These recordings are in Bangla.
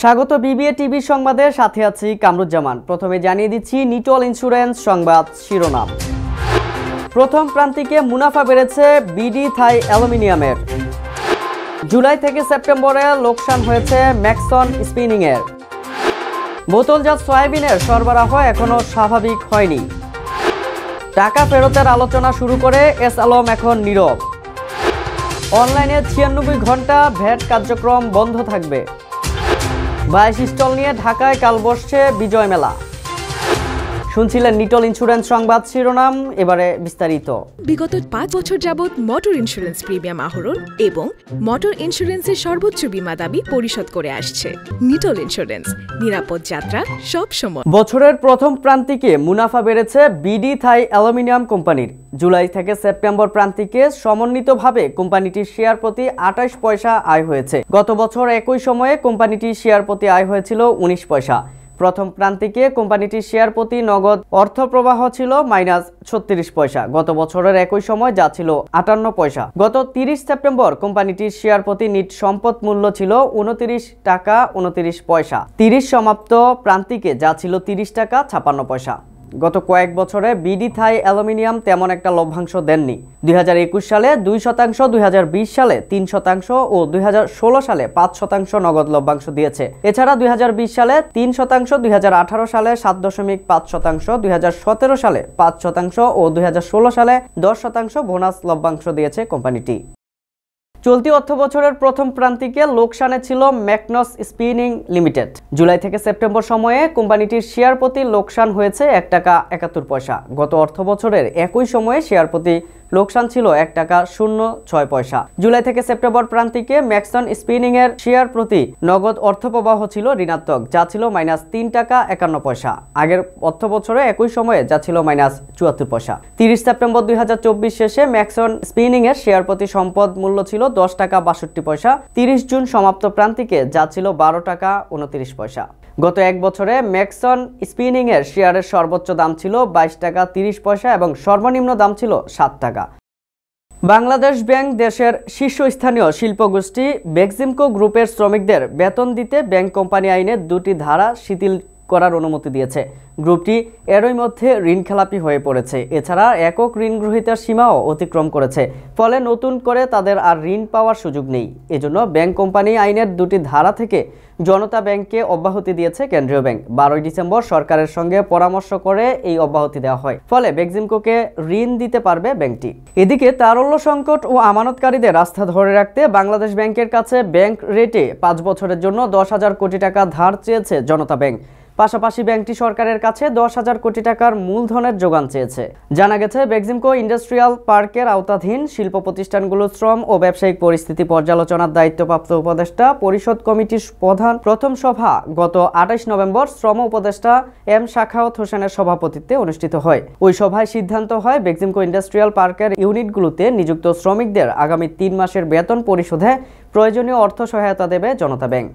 স্বাগত বিবিএ টিভি সংবাদের সাথে আছি কামরুজ্জামান। প্রথমে জানিয়ে দিচ্ছি নিটল ইন্স্যুরেন্স সংবাদ শিরোনাম। প্রথম প্রান্তিকে মুনাফা বেড়েছে বিডি থাই অ্যালুমিনিয়ামের। জুলাই থেকে সেপ্টেম্বরে লোকসান হয়েছে ম্যাক্সন স্পিনিং এর। বোতলজাত সয়াবিনের সরবরাহ এখনো স্বাভাবিক হয়নি। টাকা ফেরতের আলোচনা শুরু করে এস আলম এখন নীরব। অনলাইনে 96 ঘন্টা ভ্যাট কার্যক্রম বন্ধ থাকবে। 22 স্টল নিয়ে ঢাকায় কাল বসছে বিজয় মেলা। শুনছিলেন নিটল ইন্স্যুরেন্স সংবাদ শিরোনাম, এবারে বিস্তারিত। বিগত 5 বছর যাবৎ মোটর ইন্স্যুরেন্স প্রিমিয়াম আহরণ এবং মোটর ইন্স্যুরেন্সের সর্বোচ্চ বীমা দাবি পরিশোধ করে আসছে নিটল ইন্স্যুরেন্স। নিরাপদ যাত্রা সব সময়। বছরের প্রথম প্রান্তিকে মুনাফা বেড়েছে বিডি থাই অ্যালুমিনিয়াম কোম্পানির। জুলাই থেকে সেপ্টেম্বর প্রান্তিকে সমন্বিতভাবে কোম্পানিটির শেয়ার প্রতি 28 পয়সা আয় হয়েছে। গত বছর একই সময়ে কোম্পানিটির শেয়ার প্রতি আয় হয়েছিল 19 পয়সা। প্রথম প্রান্তিকে কোম্পানিটির শেয়ার প্রতি নগদ অর্থ প্রবাহ ছিল -36 পয়সা গত বছরের একই সময়, যা ছিল 58 পয়সা। গত 30 সেপ্টেম্বর কোম্পানিটির শেয়ার প্রতি নিট সম্পদ মূল্য ছিল 29 টাকা 29 পয়সা। 30 সমাপ্ত প্রান্তিকে যা ছিল 30 টাকা 56 পয়সা। গত কয়েক বছরে বিডি থাই অ্যালুমিনিয়াম তেমন একটা লভ্যাংশ দেননি। 2021 সালে 2%, 2020 সালে 3% ও 2016 সালে 5% নগদ লভ্যাংশ দিয়েছে। এছাড়া 2020 সালে 3%, 2018 সালে 7.5%, 2017 সালে 5% ও 2016 সালে 10% বোনাস লভ্যাংশ দিয়েছে কোম্পানিটি। চলতি অর্থ বছরের প্রথম প্রান্তিকে লোকসানে ছিল ম্যাকনস স্পিনিং লিমিটেড। জুলাই থেকে সেপ্টেম্বর সময়ে কোম্পানিটির শেয়ার প্রতি লোকসান হয়েছে 1 টাকা 71 পয়সা। গত অর্থ বছরের একই সময়ে শেয়ার প্রতি লোকসান ছিল 1 টাকা 06 পয়সা। জুলাই থেকে সেপ্টেম্বর প্রান্তিকে ম্যাক্সন স্পিনিং এর শেয়ার প্রতি নগদ অর্থ প্রবাহ ছিল ঋণাত্মক, যা ছিল -3 টাকা 51 পয়সা। আগের অর্থ বছরে একই সময়ে যা ছিল -74 পয়সা। 30 সেপ্টেম্বর 2024 শেষে ম্যাক্সন স্পিনিং এর শেয়ার প্রতি সম্পদ মূল্য ছিল 10 টাকা 62 পয়সা। 30 জুন সমাপ্ত প্রান্তিকে যা ছিল 12 টাকা 29 পয়সা। গত এক বছরে ম্যাক্সন স্পিনিং এর শেয়ারের সর্বোচ্চ দাম ছিল 22 টাকা 30 পয়সা এবং সর্বনিম্ন দাম ছিল 7 টাকা। বাংলাদেশ ব্যাংক দেশের শীর্ষস্থানীয় শিল্পগোষ্ঠী বেক্সিমকো গ্রুপের শ্রমিকদের বেতন দিতে ব্যাংক কোম্পানি আইনে 2টি ধারা শিথিল করার অনুমতি দিয়েছে। গ্রুপটি এরই মধ্যে ঋণখেলাপি হয়ে পড়েছে। এছাড়া একক ঋণ গ্রহীতার সীমাও অতিক্রম করেছে। ফলে নতুন করে তাদের আর ঋণ পাওয়ার সুযোগ নেই। এজন্য ব্যাংক কোম্পানি আইনের 2টি ধারা থেকে জনতা ব্যাংককে অব্যাহতি দিয়েছে কেন্দ্রীয় ব্যাংক। 12 ডিসেম্বর সরকারের সঙ্গে পরামর্শ করে এই অব্যাহতি দেওয়া হয়। ফলে বেক্সিমকোকে ঋণ দিতে পারবে ব্যাংকটি। এদিকে তারল্য সংকট ও আমানতকারীদের আস্থা ধরে রাখতে বাংলাদেশ ব্যাংকের কাছে ব্যাংক রেটে 5 বছরের জন্য 10,000 কোটি টাকা ধার চেয়েছে জনতা ব্যাংক। পাশাপাশি ব্যাংকটি সরকারের কাছে 10,000 কোটি টাকার মূলধনের যোগান চেয়েছে। জানা গেছে, বেক্সিমকো ইন্ডাস্ট্রিয়াল পার্কের আওতাধীন শিল্প প্রতিষ্ঠানগুলোর শ্রম ও ব্যবসায়িক পরিস্থিতি পর্যালোচনার দায়িত্বপ্রাপ্ত উপদেষ্টা পরিষদ কমিটির প্রথম সভা গত 28 নভেম্বর শ্রম উপদেষ্টা এম শাখাওয়াত হোসেনের সভাপতিত্বে অনুষ্ঠিত হয়। ওই সভায় সিদ্ধান্ত হয় বেক্সিমকো ইন্ডাস্ট্রিয়াল পার্কের ইউনিটগুলোতে নিযুক্ত শ্রমিকদের আগামী 3 মাসের বেতন পরিশোধে প্রয়োজনীয় অর্থ সহায়তা দেবে জনতা ব্যাংক।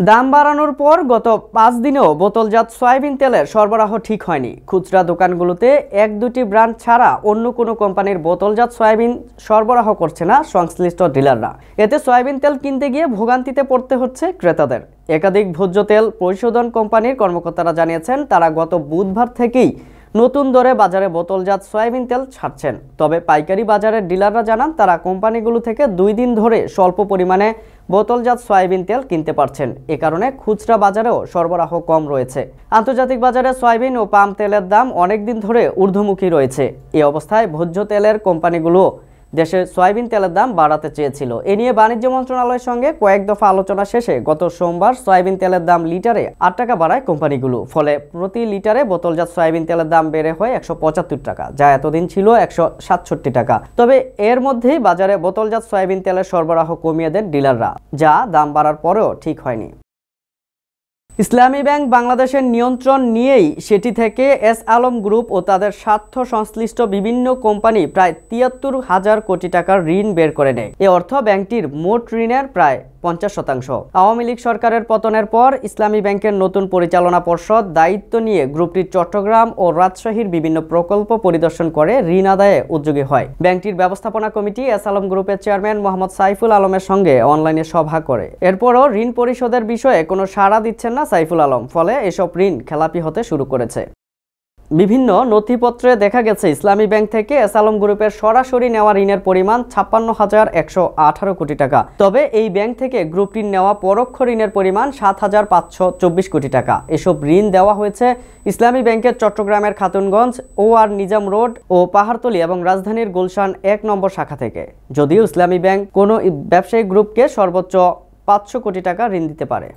দাম বাড়ানোর পর গত 5 দিনেও বোতলজাত সয়াবিন তেলের সরবরাহ ঠিক হয়নি। খুচরা দোকানগুলোতে 1-2টি ব্র্যান্ড ছাড়া অন্য কোনো কোম্পানির বোতলজাত সয়াবিন সরবরাহ করছে না সংশ্লিষ্ট ডিলাররা। এতে সয়াবিন তেল কিনতে গিয়ে ভোগান্তিতে পড়তে হচ্ছে ক্রেতাদের। একাধিক ভোজ্য তেল পরিশোধন কোম্পানির কর্মকর্তারা জানিয়েছেন, তারা গত বুধবার থেকেই নতুন দরে বাজারে বোতলজাত সয়াবিন তেল ছাড়ছেন। তবে পাইকারি বাজারের ডিলাররা জানান, তারা কোম্পানিগুলো থেকে 2 দিন ধরে স্বল্প পরিমাণে বোতলজাত সয়াবিন তেল কিনতে পারছেন। এ কারণে খুচরা বাজারেও সরবরাহ কম রয়েছে। আন্তর্জাতিক বাজারে সয়াবিন ও পাম তেলের দাম অনেক দিন ধরে ঊর্ধ্বমুখী রয়েছে। এই অবস্থায় ভোজ্য তেলের কোম্পানিগুলো দেশে সয়াবিন তেলের দাম বাড়াতে চেয়েছিল। এ নিয়ে বাণিজ্য মন্ত্রণালয়ের সঙ্গে কয়েক দফা আলোচনা শেষে গত সোমবার সয়াবিন তেলের দাম লিটারে 8 টাকা বাড়ায় কোম্পানিগুলো। ফলে প্রতি লিটারে বোতলজাত সয়াবিন তেলের দাম বেড়ে হয় 175 টাকা, যা এতদিন ছিল 167 টাকা। তবে এর মধ্যেই বাজারে বোতলজাত সয়াবিন তেলের সরবরাহ কমিয়ে দেন ডিলাররা, যা দাম বাড়ার পরেও ঠিক হয়নি। ইসলামী ব্যাংক বাংলাদেশের নিয়ন্ত্রণ নিয়েই সেটি থেকে এস আলম গ্রুপ ও তাদের স্বার্থ সংশ্লিষ্ট বিভিন্ন কোম্পানি প্রায় ৭৩,০০০ কোটি টাকার ঋণ বের করে নেয়। এ অর্থ ব্যাংকটির মোট ঋণের প্রায় ৫০%। আওয়ামী লীগ সরকারের পতনের পর ইসলামী ব্যাংকের নতুন পরিচালনা পর্ষদ দায়িত্ব নিয়ে গ্রুপটির চট্টগ্রাম ও রাজশাহীর বিভিন্ন প্রকল্প পরিদর্শন করে ঋণ আদায়ে উদ্যোগী হয়। ব্যাংকটির ব্যবস্থাপনা কমিটি এস আলম গ্রুপের চেয়ারম্যান মোহাম্মদ সাইফুল আলমের সঙ্গে অনলাইনে সভা করে। এরপরও ঋণ পরিশোধের বিষয়ে কোনো সাড়া দিচ্ছেন না সাইফুল আলম, ফলে এসব ঋণ খেলাপি হতে শুরু করেছে। বিভিন্ন নথিপত্রে দেখা গেছে ইসলামী ব্যাংক থেকে এস আলম গ্রুপের সরাসরি নেওয়া ঋণের পরিমাণ ৫৬,১১৮ কোটি টাকা। তবে এই ব্যাংক থেকে গ্রুপটির নেওয়া পরোক্ষ ঋণের পরিমাণ ৭,৫২৪ কোটি টাকা। এসব ঋণ দেওয়া হয়েছে ইসলামী ব্যাংকের চট্টগ্রামের খাতুনগঞ্জ OR নিজাম রোড ও পাহাড়তলী এবং রাজধানীর গুলশান ১ নম্বর শাখা থেকে। যদিও ইসলামী ব্যাংক কোনো ব্যবসায়িক গ্রুপকে সর্বোচ্চ ৫০০ কোটি টাকা ঋণ দিতে পারে।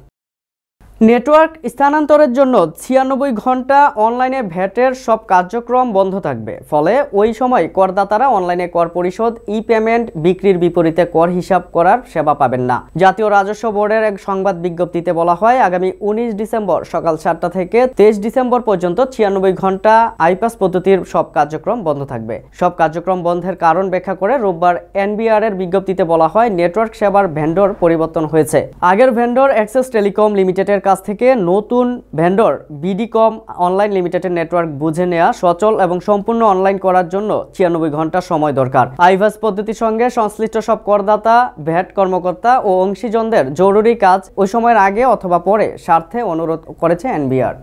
নেটওয়ার্ক স্থানান্তরের জন্য ৯৬ ঘন্টা অনলাইনে ভ্যাটের সব কার্যক্রম বন্ধ থাকবে। ফলে ওই সময় করদাতারা অনলাইনে কর পরিশোধ, পেমেন্ট, বিক্রির বিপরীতে কর হিসাব করার সেবা পাবেন না। জাতীয় রাজস্ব বোর্ডের এক সংবাদ বিজ্ঞপ্তিতে বলা হয়, আগামী ১৯ ডিসেম্বর সকাল ৭টা থেকে ২৩ ডিসেম্বর পর্যন্ত ৯৬ ঘন্টা আইপাস পদ্ধতির সব কার্যক্রম বন্ধ থাকবে। সব কার্যক্রম বন্ধের কারণ ব্যাখ্যা করে রোববার NBR এর বিজ্ঞপ্তিতে বলা হয়, নেটওয়ার্ক সেবার ভেন্ডর পরিবর্তন হয়েছে। আগের ভেন্ডর অ্যাক্সেস টেলিকম লিমিটেডের কাছ থেকে নতুন ভেন্ডর বিডিকম অনলাইন লিমিটেডের নেটওয়ার্ক বুঝে নেওয়া, সচল এবং সম্পূর্ণ অনলাইন করার জন্য ৯৬ ঘন্টা সময় দরকার। আইভাস পদ্ধতির সঙ্গে সংশ্লিষ্ট সব করদাতা, ভ্যাট কর্মকর্তা ও অংশীজনদের জরুরি কাজ ওই সময়ের আগে অথবা পরে স্বার্থে অনুরোধ করেছে NBR।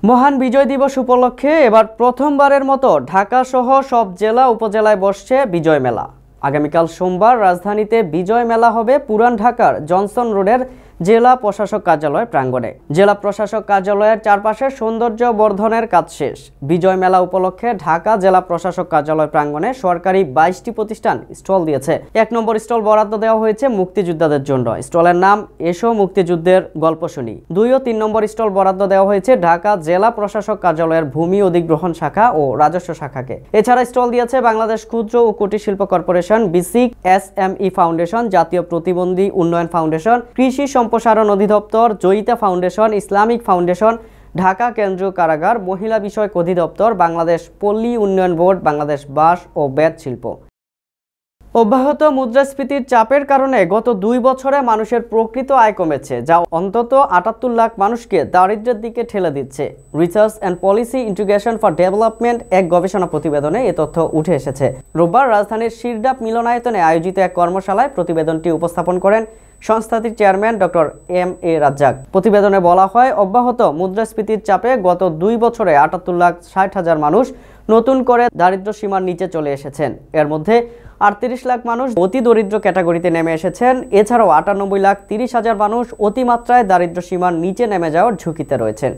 মহান বিজয় দিবস উপলক্ষে এবার প্রথমবারের মতো ঢাকা সহ সব জেলা উপজেলায় বসছে বিজয় মেলা। আগামীকাল সোমবার রাজধানীতে বিজয় মেলা হবে পুরান ঢাকার জনসন রোডের জেলা প্রশাসক কার্যালয় প্রাঙ্গণে। জেলা প্রশাসক কার্যালয়ের চারপাশে সৌন্দর্য বর্ধনের কাজ শেষ। বিজয় মেলা উপলক্ষে ঢাকা জেলা প্রশাসক কার্যালয় প্রাঙ্গণে সরকারি ২২টি প্রতিষ্ঠান স্টল দিয়েছে। ১ নম্বর স্টল বরাদ্দ দেওয়া হয়েছে মুক্তিযোদ্ধাদের জন্য। স্টলের নাম এসো মুক্তিযুদ্ধের গল্প শুনি। ২ ও ৩ নম্বর স্টল বরাদ্দ দেওয়া হয়েছে ঢাকা জেলা প্রশাসক কার্যালয়ের ভূমি অধিগ্রহণ শাখা ও রাজস্ব শাখাকে। এছাড়া স্টল দিয়েছে বাংলাদেশ ক্ষুদ্র ও কুটির শিল্প কর্পোরেশন, বিসিক, SME ফাউন্ডেশন, জাতীয় প্রতিবন্ধী উন্নয়ন ফাউন্ডেশন, কৃষি সম্প্রসারণ অধিদপ্তর, Joyita foundation, Islamic foundation, Dhaka কেন্দ্রীয় কারাগার, মহিলা বিষয়ক অধিদপ্তর, বাংলাদেশ পল্লী উন্নয়ন বোর্ড, বাংলাদেশ বাঁশ ও বেত শিল্প। অব্যাহত মুদ্রাস্ফীতির চাপের কারণে গত ২ বছরে মানুষের প্রকৃত আয় কমেছে, যা অন্তত ৭৮ লাখ মানুষকে দারিদ্র্যের দিকে ঠেলে দিচ্ছে। Research and policy integration for development এক গবেষণা প্রতিবেদনে এ তথ্য উঠে এসেছে। রোববার রাজধানীর শিরডাপ মিলনায়তনে আয়োজিত এক কর্মশালায় প্রতিবেদনটি উপস্থাপন করেন সংস্থাটির চেয়ারম্যান ডক্টর MA রাজ্জাক। প্রতিবেদনে বলা হয়, অব্যাহত মুদ্রাস্ফীতির চাপে গত ২ বছরে ৭৮,৬০,০০০ মানুষ নতুন করে দারিদ্র্য সীমার নিচে চলে এসেছেন। এর মধ্যে ৩৮ লাখ মানুষ অতি দরিদ্র ক্যাটাগরিতে নেমে এসেছেন। এছাড়াও ৯৮,৩০,০০০ মানুষ অতিমাত্রায় দারিদ্র্য সীমার নিচে নেমে যাওয়ার ঝুঁকিতে রয়েছেন।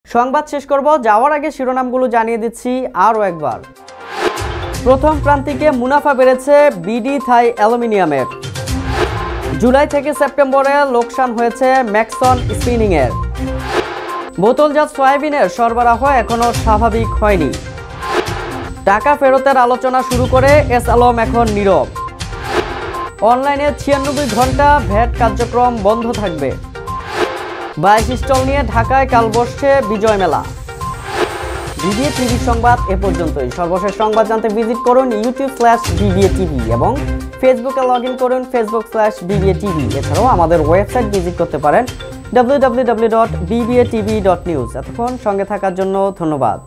সংবাদ শেষ করব, যাওয়ার আগে শিরোনামগুলো জানিয়ে দিচ্ছি আরও একবার। প্রথম প্রান্তিকে মুনাফা বেড়েছে বিডি থাই অ্যালুমিনিয়ামের। জুলাই থেকে সেপ্টেম্বরে লোকসান হয়েছে ম্যাক্সন স্পিনিং এর। বোতলজাত সয়াবিনের সরবরাহ এখনো স্বাভাবিক হয়নি। টাকা ফেরতের আলোচনা শুরু করে এস আলম এখন নীরব। অনলাইনে ৯৬ ঘন্টা ভ্যাট কার্যক্রম বন্ধ থাকবে। ২২ স্টল নিয়ে ঢাকায় কাল বসছে বিজয় মেলা। বিবিএ টিভি সংবাদ এ পর্যন্তই। সর্বশেষ সংবাদ জানতে ভিজিট করুন youtube/BBA-TV এবং ফেসবুকে লগ ইন করুন facebook/BBA-TV। এছাড়াও আমাদের ওয়েবসাইট ভিজিট করতে পারেন www.bbatv.news। এতক্ষণ সঙ্গে থাকার জন্য ধন্যবাদ।